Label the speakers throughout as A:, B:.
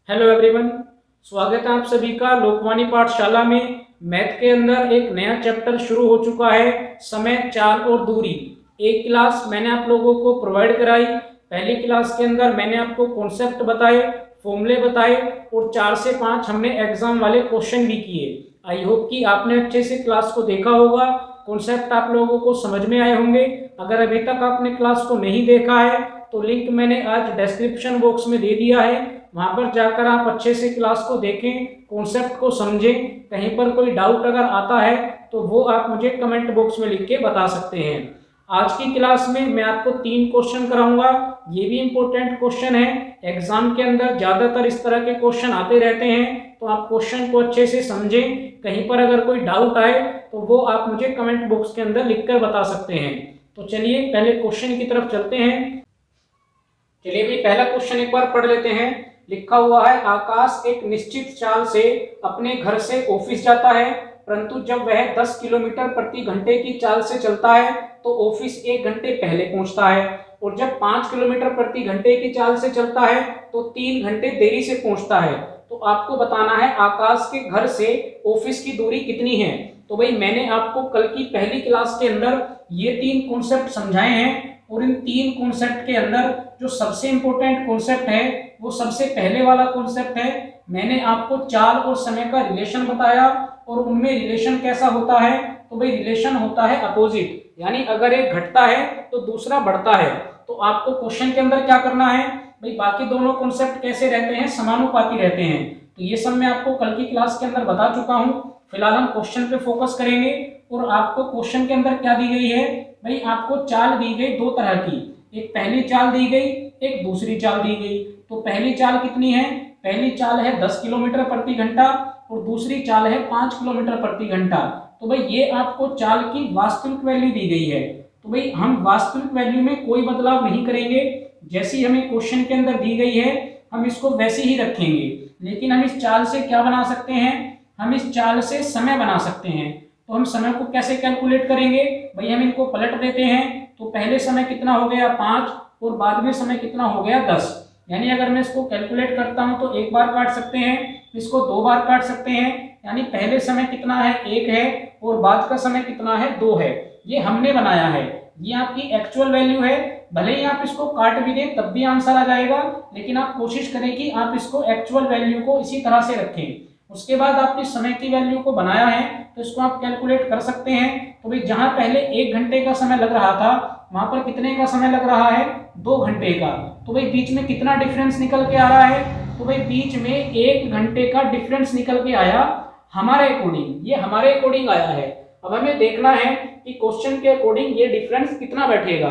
A: Hello everyone, स्वागत है आप सभी का लोकवाणी पाठशाला में। मैथ के अंदर एक नया चैप्टर शुरू हो चुका है, समय, चाल और दूरी। एक क्लास मैंने आप लोगों को प्रोवाइड कराई। पहली क्लास के अंदर मैंने आपको कॉन्सेप्ट बताए, फॉर्मूले बताए और 4 से 5 हमने एग्जाम वाले क्वेश्चन भी किए। आई होप कि आपने अच्छे से क्लास को देखा होगा, कॉन्सेप्ट आप लोगों को समझ में आए होंगे। अगर अभी तक आपने क्लास को नहीं देखा है तो लिंक मैंने आज डिस्क्रिप्शन बॉक्स में दे दिया है, वहां पर जाकर आप अच्छे से क्लास को देखें, कॉन्सेप्ट को समझें। कहीं पर कोई डाउट अगर आता है तो वो आप मुझे कमेंट बॉक्स में लिख के बता सकते हैं। आज की क्लास में मैं आपको 3 क्वेश्चन कराऊंगा। ये भी इंपॉर्टेंट क्वेश्चन है, एग्जाम के अंदर ज्यादातर इस तरह के क्वेश्चन आते रहते हैं, तो आप क्वेश्चन को अच्छे से समझें। कहीं पर अगर कोई डाउट आए तो वो आप मुझे कमेंट बॉक्स के अंदर लिखकर बता सकते हैं। तो चलिए पहले क्वेश्चन की तरफ चलते हैं। चलिए भाई पहला क्वेश्चन एक बार पढ़ लेते हैं। लिखा हुआ है, आकाश एक निश्चित चाल से अपने घर से ऑफिस जाता है, परंतु जब वह 10 किलोमीटर प्रति घंटे की चाल से चलता है तो ऑफिस 1 घंटे पहले पहुंचता है, और जब 5 किलोमीटर प्रति घंटे की चाल से चलता है तो 3 घंटे देरी से पहुंचता है। तो आपको बताना है आकाश के घर से ऑफिस की दूरी कितनी है। तो भाई मैंने आपको कल की पहली क्लास के अंदर ये 3 कॉन्सेप्ट समझाए हैं, और इन 3 कॉन्सेप्ट के अंदर जो सबसे इंपॉर्टेंट कॉन्सेप्ट है वो सबसे पहले वाला कॉन्सेप्ट है। मैंने आपको चाल और समय का रिलेशन बताया, और उनमें रिलेशन कैसा होता है, तो भाई रिलेशन होता है अपोजिट, यानी अगर एक घटता है तो दूसरा बढ़ता है। तो आपको क्वेश्चन के अंदर क्या करना है भाई, बाकी दोनों कॉन्सेप्ट कैसे रहते हैं, समानुपाती रहते हैं। तो ये सब मैं आपको कल की क्लास के अंदर बता चुका हूं। फिलहाल हम क्वेश्चन पे फोकस करेंगे। और आपको क्वेश्चन के अंदर क्या दी गई है भाई, आपको चाल दी गई 2 तरह की, एक पहली चाल दी गई, एक दूसरी चाल दी गई। तो पहली चाल कितनी है, पहली चाल है 10 किलोमीटर प्रति घंटा और दूसरी चाल है 5 किलोमीटर प्रति घंटा। तो भाई ये आपको चाल की वास्तविक वैल्यू दी गई है। तो भाई हम वास्तविक वैल्यू में कोई बदलाव नहीं करेंगे, जैसी हमें क्वेश्चन के अंदर दी गई है हम इसको वैसे ही रखेंगे। लेकिन हम इस चाल से क्या बना सकते हैं, हम इस चाल से समय बना सकते हैं। तो हम समय को कैसे कैलकुलेट करेंगे भाई, हम इनको पलट देते हैं। तो पहले समय कितना हो गया 5, और बाद में समय कितना हो गया 10। यानी अगर मैं इसको कैलकुलेट करता हूं तो 1 बार काट सकते हैं, इसको 2 बार काट सकते हैं। यानी पहले समय कितना है 1 है, और बाद का समय कितना है 2 है। ये हमने बनाया है, ये आपकी एक्चुअल वैल्यू है। भले ही आप इसको काट भी दें तब भी आंसर आ जाएगा, लेकिन आप कोशिश करें कि आप इसको एक्चुअल वैल्यू को इसी तरह से रखें। उसके बाद आपने समय की वैल्यू को बनाया है तो इसको आप कैलकुलेट कर सकते हैं। तो भाई जहां पहले 1 घंटे का समय लग रहा था वहां पर कितने का समय लग रहा है 2 घंटे का। तो भाई बीच में कितना डिफरेंस निकल के आ रहा है, तो भाई बीच में 1 घंटे का डिफरेंस निकल के आया हमारे अकॉर्डिंग, ये हमारे अकॉर्डिंग आया है। अब हमें देखना है कि क्वेश्चन के अकॉर्डिंग ये डिफरेंस कितना बैठेगा।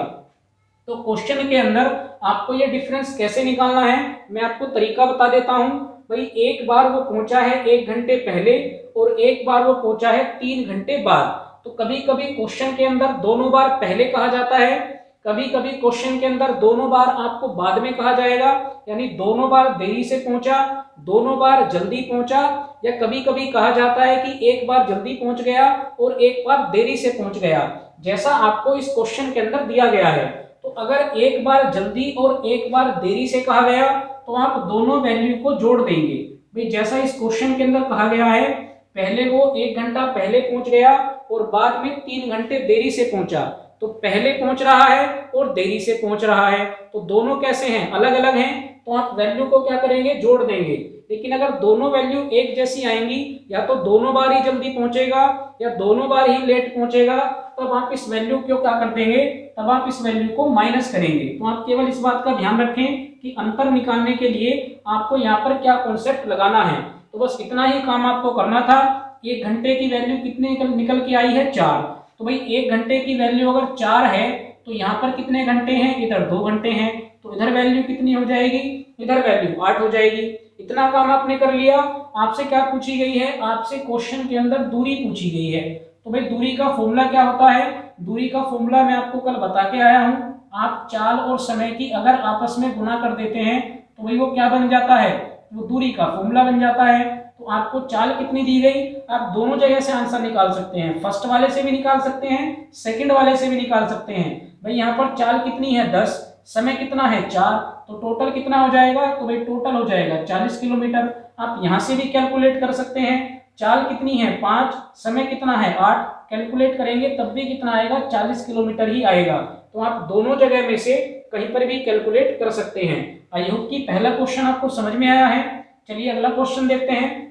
A: तो क्वेश्चन के अंदर आपको ये डिफरेंस कैसे निकालना है मैं आपको तरीका बता देता हूं। भाई एक बार वो पहुंचा है 1 घंटे पहले और एक बार वो पहुंचा है 3 घंटे बाद। तो कभी कभी क्वेश्चन के अंदर दोनों बार पहले कहा जाता है, कभी कभी क्वेश्चन के अंदर दोनों बार आपको बाद में कहा जाएगा, यानी दोनों बार देरी से पहुंचा, दोनों बार जल्दी पहुंचा, या कभी कभी कहा जाता है कि एक बार जल्दी पहुंच गया और एक बार देरी से पहुंच गया, जैसा आपको इस क्वेश्चन के अंदर दिया गया है। तो अगर एक बार जल्दी और एक बार देरी से कहा गया तो आप दोनों वैल्यू को जोड़ देंगे। भाई जैसा इस क्वेश्चन के अंदर कहा गया है, पहले वो 1 घंटा पहले पहुंच गया और बाद में 3 घंटे देरी से पहुंचा। तो पहले पहुंच रहा है और देरी से पहुंच रहा है, तो दोनों कैसे हैं, अलग अलग हैं। तो आप वैल्यू को क्या करेंगे, जोड़ देंगे। लेकिन अगर दोनों वैल्यू एक जैसी आएंगी, या तो दोनों बार ही जल्दी पहुंचेगा या दोनों बार ही लेट पहुंचेगा, तब आप इस वैल्यू को क्या कर देंगे, तब आप इस वैल्यू को माइनस करेंगे। तो आप केवल इस बात का ध्यान रखें कि अंतर निकालने के लिए आपको यहाँ पर क्या कॉन्सेप्ट लगाना है। तो बस इतना ही काम आपको करना था। 1 घंटे की वैल्यू कितने निकल के आई है 4। तो भाई 1 घंटे की वैल्यू अगर 4 है तो यहाँ पर कितने घंटे हैं, इधर 2 घंटे हैं, तो इधर वैल्यू कितनी हो जाएगी, इधर वैल्यू 8 हो जाएगी। इतना काम आपने कर लिया। आपसे क्या पूछी गई है, आपसे क्वेश्चन के अंदर दूरी पूछी गई है। तो भाई दूरी का फॉर्मूला क्या होता है, दूरी का फॉर्मूला मैं आपको कल बता के आया हूं। आप चाल और समय की अगर आपस में गुणा कर देते हैं तो भाई वो क्या बन जाता है, वो दूरी का फॉर्मूला बन जाता है। तो आपको चाल कितनी दी गई, आप दोनों जगह से आंसर निकाल सकते हैं, फर्स्ट वाले से भी निकाल सकते हैं, सेकंड वाले से भी निकाल सकते हैं। भाई यहाँ पर चाल कितनी है 10, समय कितना है 4, तो टोटल कितना हो जाएगा, तो भाई टोटल हो जाएगा 40 किलोमीटर। आप यहाँ से भी कैलकुलेट कर सकते हैं, चाल कितनी है 5, समय कितना है 8, कैलकुलेट करेंगे तब भी कितना आएगा 40 किलोमीटर ही आएगा। तो आप दोनों जगह में से कहीं पर भी कैलकुलेट कर सकते हैं। आई होप कि पहला क्वेश्चन आपको समझ में आया है। चलिए अगला क्वेश्चन देखते हैं।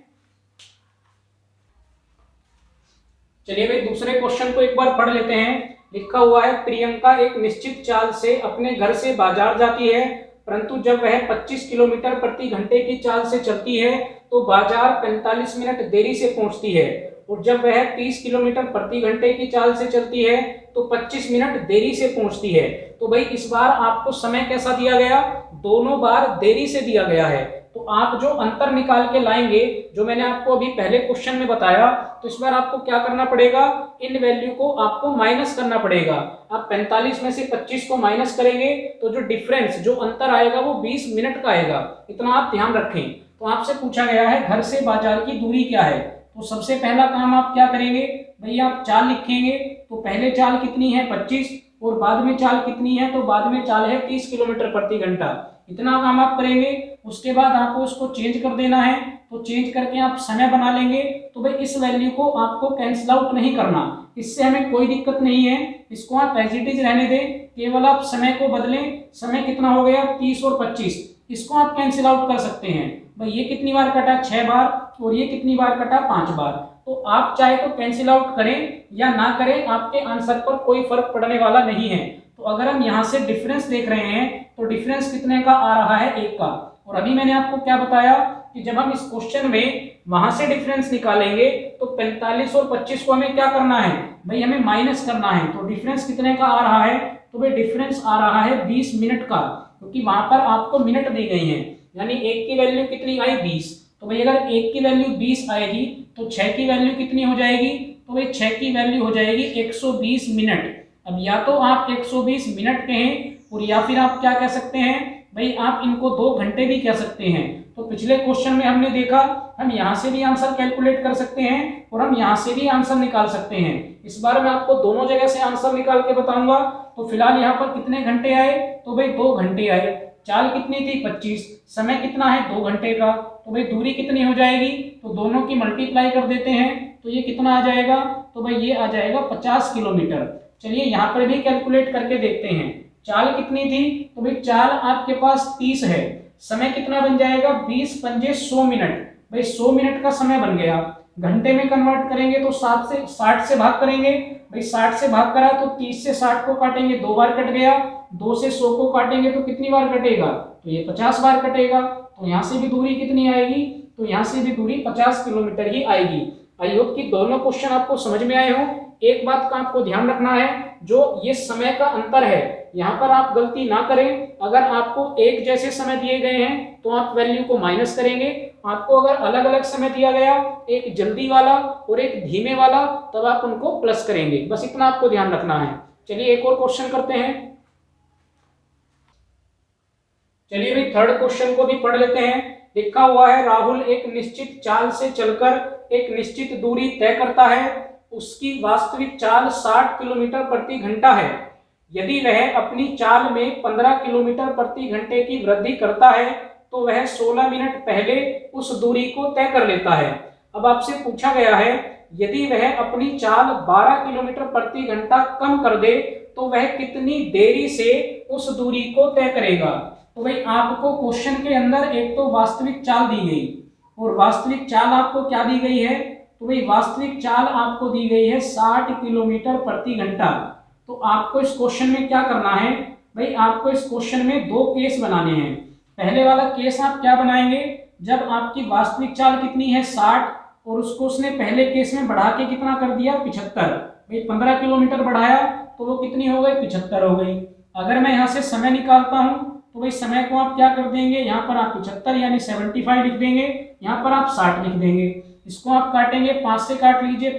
A: चलिए भाई दूसरे क्वेश्चन को एक बार पढ़ लेते हैं। लिखा हुआ है, प्रियंका एक निश्चित चाल से अपने घर से बाजार जाती है, परंतु जब वह 25 किलोमीटर प्रति घंटे की चाल से चलती है तो बाजार 45 मिनट देरी से पहुंचती है, और जब वह 30 किलोमीटर प्रति घंटे की चाल से चलती है तो 25 मिनट देरी से पहुंचती है। तो भाई इस बार आपको समय कैसा दिया गया, दोनों बार देरी से दिया गया है। तो आप जो अंतर निकाल के लाएंगे, जो मैंने आपको अभी पहले क्वेश्चन में बताया, तो इस बार आपको क्या करना पड़ेगा, इन वैल्यू को आपको माइनस करना पड़ेगा। आप 45 में से 25 को माइनस करेंगे तो जो डिफरेंस, जो अंतर आएगा वो 20 मिनट का आएगा। इतना आप ध्यान रखें। तो आपसे पूछा गया है घर से बाजार की दूरी क्या है, तो सबसे पहला काम आप क्या करेंगे, भाई आप चाल लिखेंगे। तो पहले चाल कितनी है 25, और बाद में चाल कितनी है, तो बाद में चाल है 30 किलोमीटर प्रति घंटा। इतना काम आप करेंगे। उसके बाद आपको उसको चेंज कर देना है, तो चेंज करके आप समय बना लेंगे। तो भाई इस वैल्यू को आपको कैंसिल आउट नहीं करना, इससे हमें कोई दिक्कत नहीं है, इसको आप एज इट इज रहने दें। केवल आप समय को बदलें। समय कितना हो गया 30 और 25, इसको आप कैंसिल आउट कर सकते हैं। भाई ये कितनी बार कटा 6 बार, और ये कितनी बार कटा 5 बार। तो आप चाहे तो कैंसिल आउट करें या ना करें, आपके आंसर पर कोई फर्क पड़ने वाला नहीं है। तो अगर हम यहाँ से डिफरेंस देख रहे हैं तो डिफरेंस कितने का आ रहा है 1 का। और अभी मैंने आपको क्या बताया कि जब हम इस क्वेश्चन में वहां से डिफरेंस निकालेंगे तो 45 और 25 को हमें क्या करना है, भाई हमें माइनस करना है। तो डिफरेंस कितने का आ रहा है, तो भाई डिफरेंस आ रहा है 20 मिनट का, क्योंकि वहां पर आपको मिनट दी गई है। यानी 1 की वैल्यू कितनी आई 20, तो भाई अगर 1 की वैल्यू 20 आएगी तो 6 की वैल्यू कितनी हो जाएगी, तो भाई 6 की वैल्यू हो जाएगी 120 मिनट। अब या तो आप 120 मिनट कहें, और या फिर आप क्या कह सकते हैं, भाई आप इनको 2 घंटे भी कह सकते हैं। तो पिछले क्वेश्चन में हमने देखा हम यहाँ से भी आंसर कैलकुलेट कर सकते हैं और हम यहाँ से भी आंसर निकाल सकते हैं। इस बार मैं आपको दोनों जगह से आंसर निकाल के बताऊंगा। तो फिलहाल यहाँ पर कितने घंटे आए, तो भाई 2 घंटे आए। चाल कितनी थी 25, समय कितना है 2 घंटे का। तो भाई दूरी कितनी हो जाएगी, तो दोनों की मल्टीप्लाई कर देते हैं, तो ये कितना आ जाएगा, तो भाई ये आ जाएगा 50 किलोमीटर। चलिए यहाँ पर भी कैलकुलेट करके देखते हैं। चाल कितनी थी, तो भाई चाल आपके पास 30 है, समय कितना बन जाएगा 20 पंजे 100 मिनट। भाई 100 मिनट का समय बन गया। घंटे में कन्वर्ट करेंगे तो 60 से भाग करेंगे। भाई 60 से भाग करा तो 30 से 60 को काटेंगे, 2 बार कट गया। 2 से 100 को काटेंगे तो कितनी बार कटेगा, तो ये 50 बार कटेगा। तो यहाँ से भी दूरी कितनी आएगी, तो यहाँ से भी दूरी 50 किलोमीटर ही आएगी। आई होप कि दोनों क्वेश्चन आपको समझ में आए हों। एक बात का आपको ध्यान रखना है, जो ये समय का अंतर है यहाँ पर आप गलती ना करें। अगर आपको एक जैसे समय दिए गए हैं तो आप वैल्यू को माइनस करेंगे। आपको अगर अलग अलग समय दिया गया, एक जल्दी वाला और एक धीमे वाला, तब आप उनको प्लस करेंगे। बस इतना आपको ध्यान रखना है। चलिए एक और क्वेश्चन करते हैं। चलिए भाई थर्ड क्वेश्चन को भी पढ़ लेते हैं। लिखा हुआ है, राहुल एक निश्चित चाल से चलकर एक निश्चित दूरी तय करता है, उसकी वास्तविक चाल 60 किलोमीटर प्रति घंटा है। यदि वह अपनी चाल में 15 किलोमीटर प्रति घंटे की वृद्धि करता है तो वह 16 मिनट पहले उस दूरी को तय कर लेता है। अब आपसे पूछा गया है, यदि वह अपनी चाल 12 किलोमीटर प्रति घंटा कम कर दे तो वह कितनी देरी से उस दूरी को तय करेगा। तो भाई आपको क्वेश्चन के अंदर एक तो वास्तविक चाल दी गई, और वास्तविक चाल आपको क्या दी गई है, तो भाई वास्तविक चाल आपको दी गई है 60 किलोमीटर प्रति घंटा। तो आपको इस क्वेश्चन में क्या करना है, भाई आपको इस क्वेश्चन में 2 केस बनाने हैं। पहले वाला केस आप क्या बनाएंगे, जब आपकी वास्तविक चाल कितनी है 60, और उसको उसने पहले केस में बढ़ा के कितना कर दिया 75। भाई 15 किलोमीटर बढ़ाया तो वो कितनी हो गई 75 हो गई। अगर मैं यहाँ से समय निकालता हूँ तो भाई समय को आप क्या कर देंगे, यहाँ पर आप 75 यानी 75 लिख देंगे, यहाँ पर आप 60 लिख देंगे। इसको आप काटेंगे, 5 से काट लीजिए,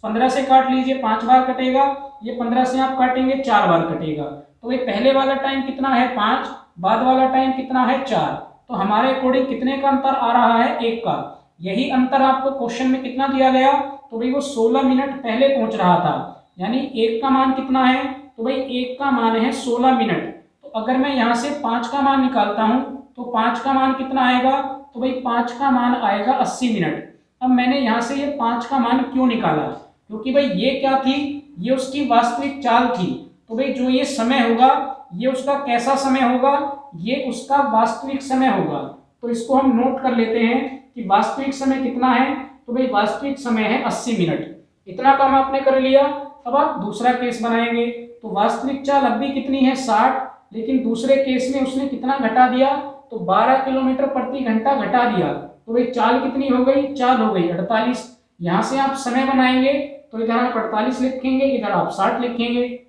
A: 15 से काट लीजिए, 5 बार कटेगा। ये 15 से आप काटेंगे 4 बार कटेगा। तो भाई पहले वाला टाइम कितना है 5, बाद वाला टाइम कितना है 4। तो हमारे अकॉर्डिंग कितने का अंतर आ रहा है 1 का। यही अंतर आपको क्वेश्चन में कितना दिया गया, तो भाई वो 16 मिनट पहले पहुंच रहा था। यानी 1 का मान कितना है, तो भाई 1 का मान है 16 मिनट। तो अगर मैं यहाँ से 5 का मान निकालता हूँ तो 5 का मान कितना आएगा, तो भाई 5 का मान आएगा 80 मिनट। अब मैंने यहाँ से ये 5 का मान क्यों निकाला, क्योंकि भाई ये क्या थी, ये उसकी वास्तविक चाल थी। तो भाई जो ये समय होगा ये उसका कैसा समय होगा, ये उसका वास्तविक समय होगा। तो इसको हम नोट कर लेते हैं कि वास्तविक समय कितना है, तो भाई वास्तविक समय है 80 मिनट। इतना काम आपने कर लिया। अब आप दूसरा केस बनाएंगे तो वास्तविक चाल अब भी कितनी है 60, लेकिन दूसरे केस में उसने कितना घटा दिया, तो 12 किलोमीटर प्रति घंटा घटा दिया। तो भाई चाल कितनी हो गई, चाल हो गई 48। यहाँ से आप समय बनाएंगे तो इधर आप 48 लिखेंगे, इधर आप 60 लिखेंगे।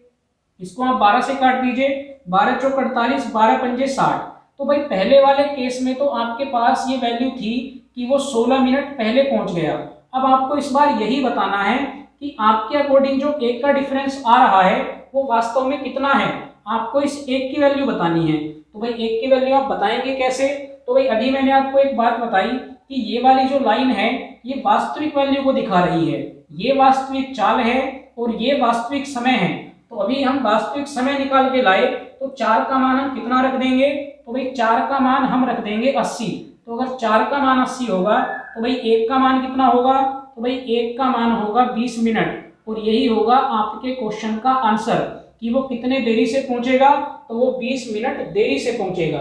A: इसको आप 12 से काट दीजिए, 12 चौक 48, 12 पंजे 60। तो भाई पहले वाले केस में तो आपके पास ये वैल्यू थी कि वो 16 मिनट पहले पहुंच गया। अब आपको इस बार यही बताना है कि आपके अकॉर्डिंग जो एक का डिफरेंस आ रहा है वो वास्तव में कितना है। आपको इस एक की वैल्यू बतानी है। तो भाई एक की वैल्यू आप बताएंगे कैसे, तो भाई अभी मैंने आपको एक बात बताई कि ये वाली जो लाइन है ये वास्तविक वैल्यू को दिखा रही है, ये वास्तविक चाल है और ये वास्तविक समय है। तो अभी हम वास्तविक समय निकाल के लाए तो 4 का मान हम कितना रख देंगे, तो भाई 4 का मान हम रख देंगे 80। तो अगर 4 का मान 80 होगा तो भाई 1 का मान कितना होगा, तो भाई 1 का मान होगा 20 मिनट। और यही होगा आपके क्वेश्चन का आंसर कि वो कितने देरी से पहुंचेगा, तो वो 20 मिनट देरी से पहुंचेगा।